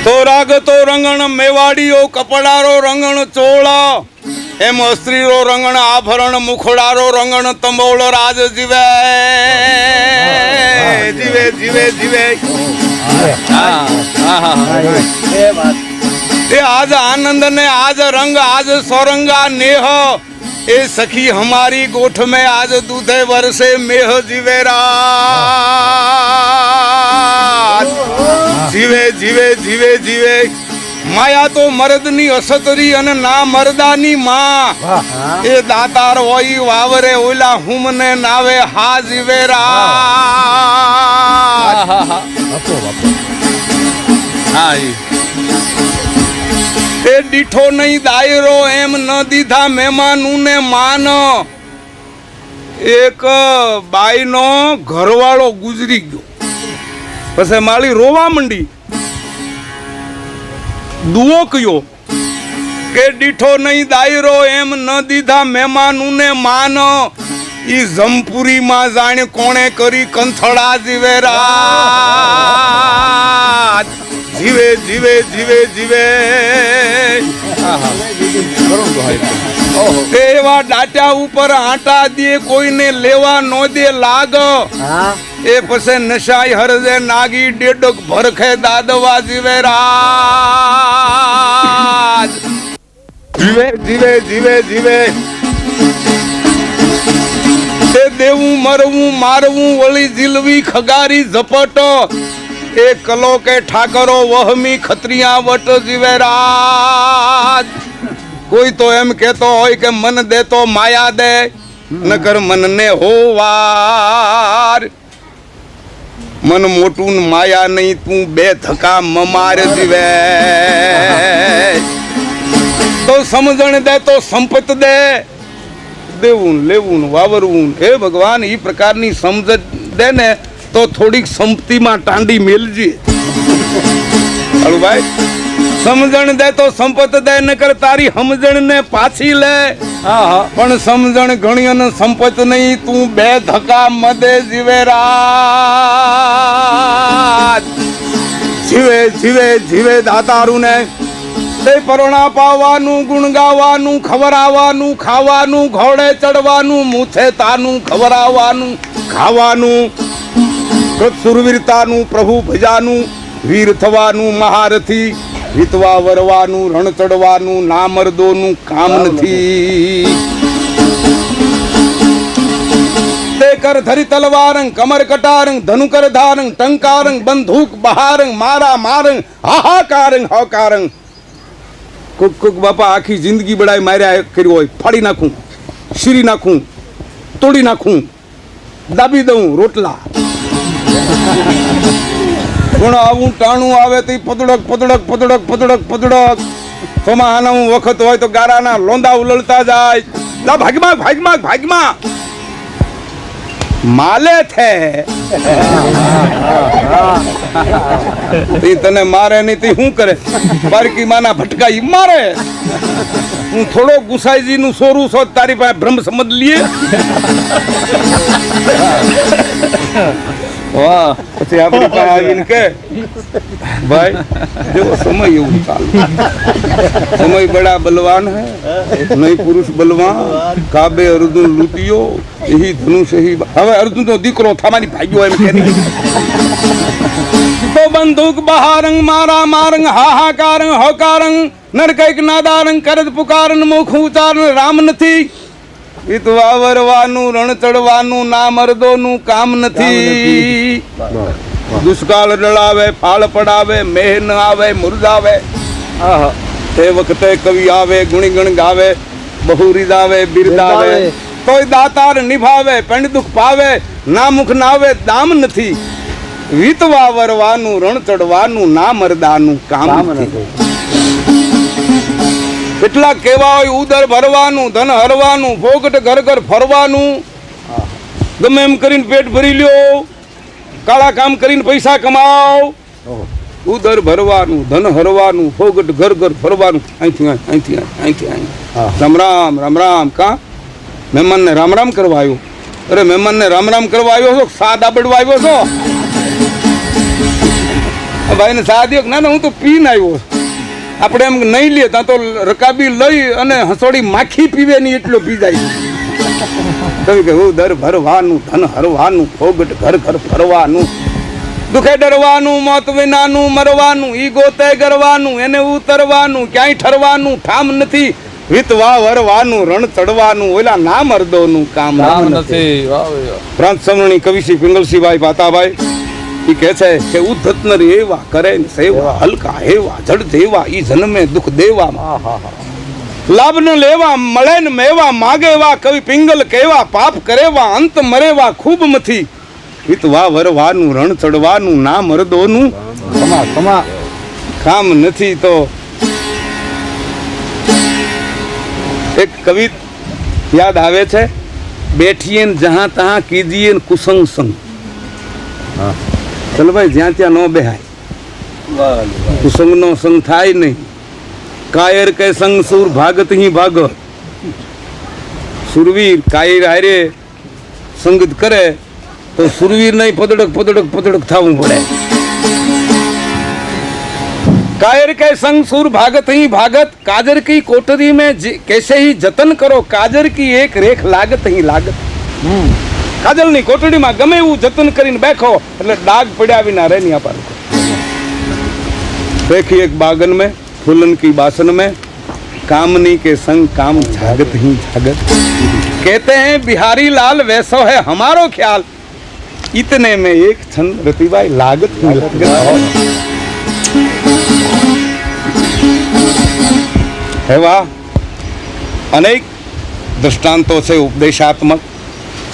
તો રાગતો રંગણ મેવાડીઓ કપડારો રંગણ ચોળા એમ સ્ત્રીરો રંગણ આભરણ મુખડારો રંગણ તંબોળ રાજ જીવે જીવે જીવે જીવે તે આજ આનંદ ને આજ રંગ આજ સોરंगा नेह ए सखी हमारी गोठ में आज दूधे वर्षे मेह जीवे रात जीवे जीवे जीवे जीवे माया तो मर्दनी असतरी अन ना मर्दानी मां ए दातार होई वावरे ओला हुमने नावे हा जीवे रात हाय એ દીઠો નહીં દાયરો એમ ન દીધા મહેમાનું ને માન એક બાઈનો ઘરવાળો ગુજરી ગયો પછી માળી રોવા મંડી દુઓ કયો કે દીઠો નહીં દાયરો એમ ન દીધા મહેમાનું ને માન ઈ જમપુરી માં જાણે કોણે કરી કંથળા જીવે રાત જીવે જીવે જીવે જીવે એવા ડાટા ઉપર આટા દે કોઈને લેવા નો દે લાગ એ પછી નશાઈ હરદે નાગી ડેડક ભરખે દાદવા જીવે રાજ જીવે જીવે જીવે જીવે તે દેવું મરવું મારવું વળી જીલવી ખગારી ઝપટ એ કલો કે ઠાકરો વહમી ખત્રિયા વટ જીવે રાજ કોઈ તો એમ કેતો હોય કે મન દે તો માયા દે નકર મનને હોવાર મન મોટું માયા નહીં તું બે ધક્કા મમાર જીવે તો સમજણ દે તો સંપત દે દેવું લેવું વાવરવું હે ભગવાન ઈ પ્રકારની સમજ દે ને તો થોડીક સંપત્તિમાં ટાંડી મેલજી ભાઈ સમજણ દે તો સંપત દે નકર તારી સમજણ ને પાછી લે પણ સમજણ ઘણી અને સંપત નહીં તું બે ધક્કા મદે જીવે રાત જીવે જીવે જીવે દાતારું ને તે પરોણા પાવાનું ગુણ ગાવાનું ખવરાવાનું ખાવાનું ઘોડે ચડવાનું મૂથે તાનું ખવરાવાનું ખાવાનું સુરવીરતાનું પ્રભુ ભજાનું વીર થવાનું મહારથી વીતવા વરવાનું રણ ચડવાનું ના મર્દોનું કામ નથી તે કર ધરી તલવારંગ કમર કટારંગ ધનુકર ધારંગ ટંકારંગ બંદૂક બહારંગ મારા મારંગ હાહાકારંગ હકારંગ કુક કુક બાપા આખી જિંદગી બડાઈ માર્યા કર્યું હોય ફાડી નાખું શીરી નાખું તોડી નાખું દાબી દઉં રોટલા પણ આવું ટાણું આવે તો પદડક પદડક પદડક પદડક પદડક સોમાં આના વખત હોય તો ગારાના લોંદા ઉલળતા જાય લા ભાગમાં ભાગમાં ભાગમાં માલે છે તને મારે નહીં તે શું કરે બારકી માના ભટકા ઈ મારે હું થોડો ગુસાઈજી નું સોરું છો તારી પાસે ભ્રમ સમજ લીએ વાહ પછી આપણી પાસે આવીને કે ભાઈ જો સમય એવું ચાલુ સમય બડા બલવાન હે નહીં પુરુષ બલવાન કાબે અર્જુન લૂટિયો यही धनुष ही હવે અર્જુન નો દીકરો થામાની ભાગ્યો એમ કે તો બંદૂક બહારંગ મારા મારંગ હાહાકારંગ હકારંગ નરકૈક નાદારંગ કરદ પુકારન મુખ ઉચ્ચારણ રામ નથી વીતવા વરવાનું રણ ચડવાનું ના મર્દોનું કામ નથી દુષ્કાળ ડળાવે ફાળ પડાવે મેહ ન આવે મુરઝાવે તે વખતે કવિ આવે ગુણીગણ ગાવે બહુ રીદાવે બિરદાવે કોઈ દાતાર નિભાવે પણ દુઃખ પાવે ના મુખ નાવે દામ નથી વીતવા વરવાનું રણ ચડવાનું ના મર્દાનું કામ નથી કેટલા કેવા હોય ઉદર ભરવાનું ધન હરવાનું ફોગટ ઘર ઘર ફરવાનું ગમે એમ કરીને પેટ ભરી લ્યો કાળા કામ કરીને પૈસા કમાઓ ઉદર ભરવાનું ધન હરવાનું ફોગટ ઘર ઘર ફરવાનું અહીંથી અહીંથી અહીંથી અહીં રામ રામ રામ રામ કા મહેમાનને રામ રામ કરવા આવ્યો અરે મહેમાનને રામ રામ કરવા આવ્યો છો સા દાબડવા આવ્યો છો ભાઈને સાદી ના ના હું તો પીને આવ્યો. આપણે એમ નહીં લે ત્યાં તો રકાબી લઈ અને હસોડી માખી પીવે નહીં એટલો પી જાય. તમે કે હું દર ભરવાનું, ધન હરવાનું, ભોગટ ઘર ઘર ફરવાનું, દુખે ડરવાનું, મોત વિનાનું મરવાનું, ઈ ગોતે ગરવાનું, એને ઉતરવાનું, ક્યાંય ઠરવાનું ઠામ નથી, વિતવા વરવાનું, રણ ચડવાનું, ઓલા ના મર્દોનું કામ નથી. પ્રાંત સમરણી કવિશ્રી પિંગલસિંહભાઈ પાતાભાઈ ઈ કહે છે કે ઉદ્ધત નર એવા કરે ને સેવા, હલકા હેવા જડ દેવા, ઈ જન્મે દુઃખ દેવા, લાભ ન લેવા મળે ને મેવા, માગેવા કવિ પિંગલ કેવા, પાપ કરેવા અંત મરેવા ખૂબ મથી, વિતવા વરવાનું, રણ ચડવાનું, ના મર્દોનું કામ નથી. તો એક કવિ યાદ આવે છે, બેઠીએ ને જહાં તહાં કીજીએ ને કુસંગ સંગ. ચલો ભાઈ જ્યાં ત્યાં ન બેહાય, કુસંગ નો સંગ થાય નહીં. કાયર કે સંગ સુર ભાગત હી ભાગત. સુરવીર કાયર હારે સંગત કરે તો સુરવીર નહીં પદડક પદડક પદડક થવું પડે. कायर के संग सुर भागत ही भागत, काजर की कोठरी में कैसे ही जतन करो, काजर की एक रेख लागत ही लागत. काजल ની કોટડીમાં ગમે એવું જતન કરીને બેઠો એટલે ડાગ પડ્યા વિના રહે નહીં. પર देखिए एक बागन में फूलन की बासन में, कामनी के संग काम जागत ही जागत. कहते हैं बिहारी लाल वैसो है हमारो ख्याल, इतने में एक क्षण रतिबाई लागत ही लागत. એવા અનેક દ્રષ્ટાંતો છે ઉપદેશાત્મક.